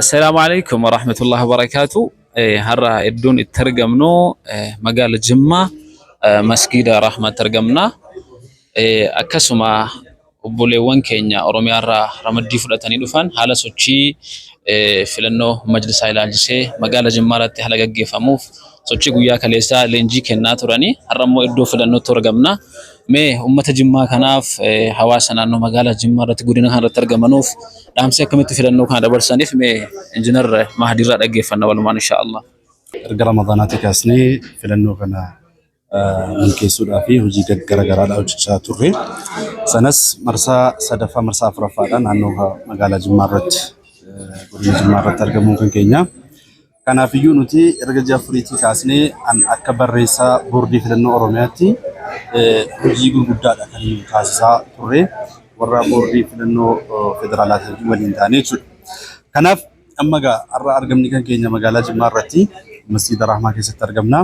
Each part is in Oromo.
السلام عليكم ورحمة الله وبركاته. هرا إدون الترجمنو مقال جمة مسجد رحمة ترجمنا أكسما وبوليوان كينيا أوروميا رمدي فلتاني دفن حالا سوتشي فلنو مجلس علاجسي مقال جمة رتي حلقة جيفاموف سوتشي قويا كاليسا لينجي كنا تراني هرمو إدو فلنو ترجمنا مي أمة جمة كناف حواسنا إنه مقالة جمة رتقولنا هذا ترجمنوف دامسي كميت في لأنه كان دبر سنيف مي إنجنر مهدي رأي أجيفنا والله إن شاء الله. erga Ramadaanaati kaasnee filannoo kana milkeessuudhaa fi hojii garaagaraa hojjechaa turre. Sanas marsaa sadaffaa marsaa afuraffaadhaan naannoo magaalaa Jimmaa irratti godina Jimmaa irratti argamuun kan keenya. Kanaafiyyuu nuti erga ji'a afuriitii kaasnee akka barreessaa boordii filannoo Oromiyaatti hojii gurguddaadha kan taasisaa turre warra boordii filannoo federaalaatiin waliin taanee jechuudha. Kanaaf amma har'a argamni kan keenya magaalaa Jimmaa irratti masjiida Rahmaa keessatti argamna.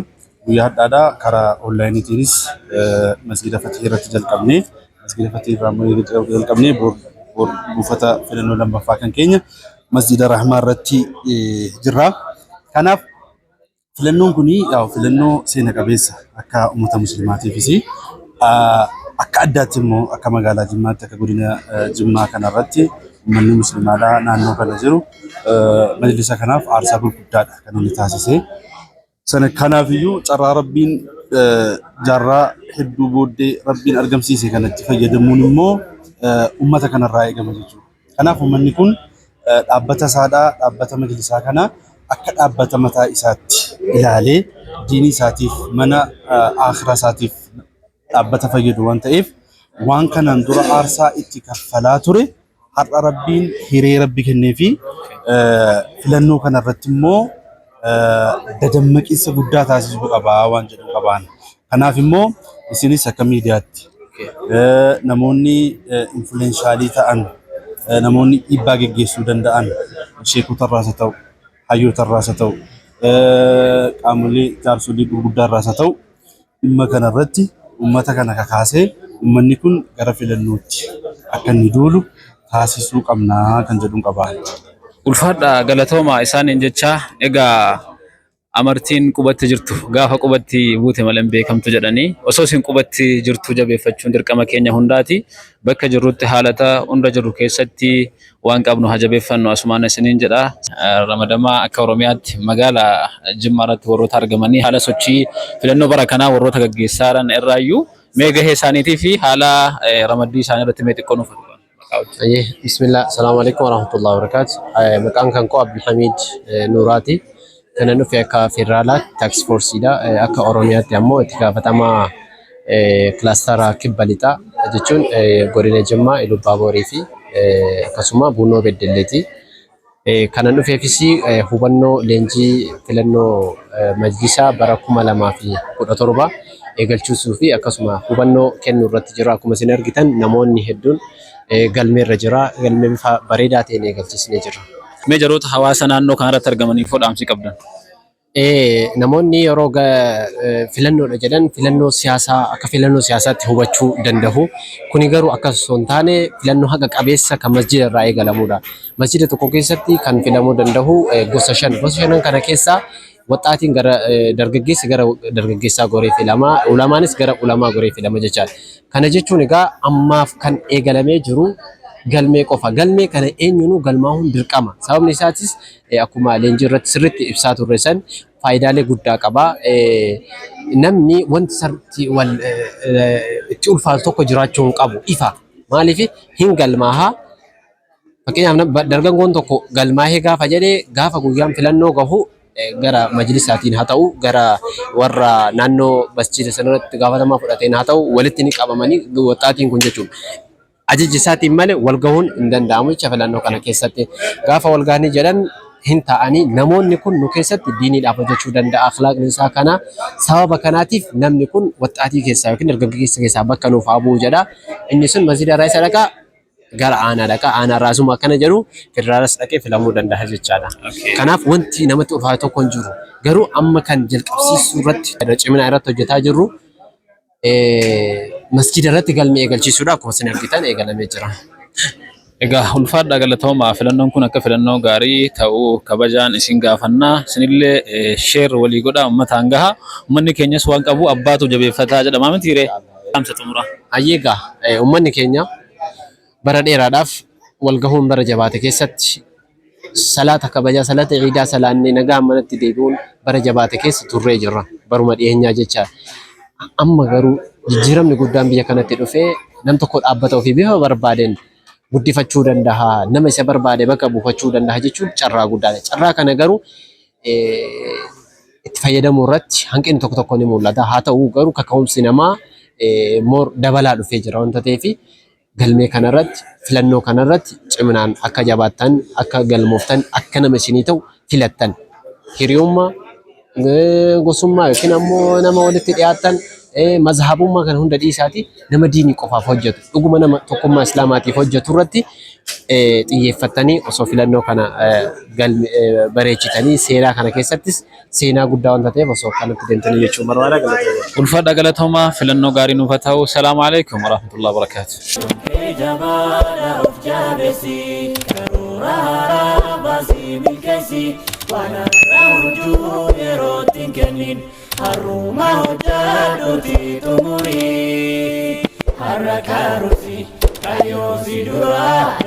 Guyyaa hadhaadhaa karaa onlaayiniitiinis masjiida Fatihii irratti jalqabnee masjiida Fatihii irraa jalqabnee buufata filannoo lammaffaa kan keenya masjiida Rahmaa irratti jirra. Kanaaf filannoon kuni filannoo seena qabeessa akka uummata musliimaatiifis akka addaatti immoo akka magaalaa Jimmaatti akka godina Jimmaa kanarratti uummanni musliimaadhaa naannoo kana jiru majlisa kanaaf aarsaa gurguddaadha kan inni taasise. Sana kanaafiyyuu carraa rabbiin jaarraa hedduu booddee rabbiin argamsiise kanatti fayyadamuun immoo uummata kanarraa eegama jechuudha. Kanaaf uummanni kun dhaabbata isaadhaa dhaabbata majlisaa kana akka dhaabbata mataa isaatti ilaalee diinii isaatiif mana akhiraa isaatiif dhaabbata fayyadu waan ta'eef waan kanaan dura aarsaa itti kaffalaa ture har'a rabbiin hiree rabbi kennee fi filannoo kanarratti immoo dadammaqiinsa guddaa taasisuu qabaa waan jedhu qabaan. Kanaaf immoo isinis akka miidiyaatti namoonni influenshaalii ta'an namoonni dhiibbaa geggeessuu danda'an sheekotarraas haa ta'u hayyootarraas haa ta'u qaamolee jaarsolii gurguddaarraas haa ta'u dhimma kanarratti uummata kana kakaasee uummanni kun gara filannootti akka inni duulu taasisuu qabnaa kan jedhuun qabaan. Ulfaadha galatooma isaaniin jecha egaa amartiin qubatti jirtu gaafa qubatti buute malan beekamtu jedhanii osoo isin qubatti jirtu jabeeffachuun dirqama keenya hundaati. Bakka jirrutti haalata hunda jiru keessatti waan qabnu haa jabeeffannu asumaan isiniin jedha. Ramadamaa akka Oromiyaatti magaalaa Jimmaa irratti warroota argamanii haala sochii filannoo bara kanaa warroota gaggeessaaran irraayyuu mee gahee isaaniitii fi haala ramaddii isaanii irratti mee xiqqoo nuuf بسم الله السلام عليكم ورحمة الله وبركاته. مكان كان كو عبد الحميد نوراتي كان نفي أكا فيرالات تاكس فورسي دا أكا أورونيات يامو اتكافة ما كلاسترا كباليتا جتون غورينا جمع إلو بابوري في كسوما بونو بدلتي كان نفي فيسي هوبانو لنجي فلنو مجلسا براكوما لما في قدرتوربا eegalchuusuu fi akkasuma hubannoo kennuu irratti jira. Akkuma isin argitan namoonni hedduun galmee irra jira. Galmee bifa bareedaa ta'een eegalchiisnee jira. Mee jaroota hawaasa naannoo kanarratti argamaniif dhaamsi qabdan? Namoonni yeroo filannoodha jedhan filannoo siyaasaa akka filannoo siyaasaatti hubachuu danda'u. Kuni garuu akkasuma osoo hin taane filannoo haqa qabeessa kan masjida irraa eegalamudha. Masjida tokko keessatti kan filamuu danda'u gosa shan. Gosa shanan kana keessaa waxaatiin gara dargaggeessi gara dargaggeessaa goree filama, ulamaanis gara ulamaa goree filama jechaadha. Kana jechuun egaa ammaaf kan eegalamee jiru galmee qofa. Galmee kana eenyuunuu galmaa'uun dirqama. Sababni isaatis akkuma leenjii irratti sirriitti ibsaa turre san faayidaalee guddaa qaba. Namni wanti sarti itti ulfaatu tokko jiraachuu hin qabu ifa. Maaliif hin galmaahaa? Fakkeenyaaf dargaggoon tokko galmaahee gaafa jedhee gaafa guyyaan filannoo gahu gara majlisaatiin haa ta'u gara warra naannoo masjida sanarratti gaafatamaa fudhateen haa ta'u walitti ni qabamanii waxaatiin kun jechuudha. Ajajji isaatiin malee wal gahuun hin danda'amu jecha filannoo kana keessatti gaafa wal gahanii jedhan hin ta'anii namoonni kun nu keessatti diiniidhaaf hojjechuu danda'a. Akhlaaqni isaa kana sababa kanaatiif namni kun waxaatii keessaa yookiin dargaggeessa keessaa bakka nuuf haa bu'u jedha. Inni sun masjida irraa isa dhaqaa gara aanaa dhaqa aanaa raasuma akkana jedhu federaalas dhaqee filamuu danda'a jechaadha. Kanaaf wanti namatti ulfaatu tokko hin jiru. Garuu amma kan jalqabsiisuu irratti cimina irratti hojjetaa jirru masjida irratti galmee eegalchiisuudha akkuma isin argitan eegalamee jira. Egaa ulfaadha galatooma filannoon kun akka filannoo gaarii ta'uu kabajaan isin gaafannaa isinillee sheer walii godhaa uummataan gahaa uummanni keenyas waan qabu abbaatu jabeeffataa jedhama mitiiree. Amsa xumura. Ayyeegaa uummanni keenya bara dheeraadhaaf wal gahuun bara jabaate keessatti salaata kabajaa salaata ciidaa salaannee nagaa manatti deebi'uun bara jabaate keessa turree jirra baruma dhiyeenyaa jecha amma garuu jijjiiramni guddaan biyya kanatti dhufee nam tokko dhaabbata ofii bifa barbaadeen guddifachuu danda'a nama isa barbaade bakka buufachuu danda'a jechuun carraa guddaadha. Carraa kana garuu itti fayyadamuu irratti hanqinni tokko tokko ni mul'ata. Haa ta'u garuu kaka'umsi namaa moor dabalaa dhufee jira wanta ta'eef galmee kanarratti filannoo kanarratti ciminaan akka jabaattan akka galmooftan akka nama isinii ta'u filattan hiriyummaa gosummaa yookiin ammoo nama walitti dhiyaattan mazhabummaa kan hunda dhiisaati nama diinii qofaaf hojjetu dhuguma nama tokkummaa islaamaatiif hojjetu irratti xiyyeeffattanii osoo filannoo kana bareechitanii seenaa kana keessattis seenaa guddaa wanta ta'eef osoo kanatti deemtanii jechuun barbaada galatooma. Ulfaadha galatooma filannoo gaarii nuuf haa ta'u. Salaamu alaikum warahmatullahi wabarakatuh. Haruma hojjadhuuti xumurii har'a kaaruusi kayyoo si duraa.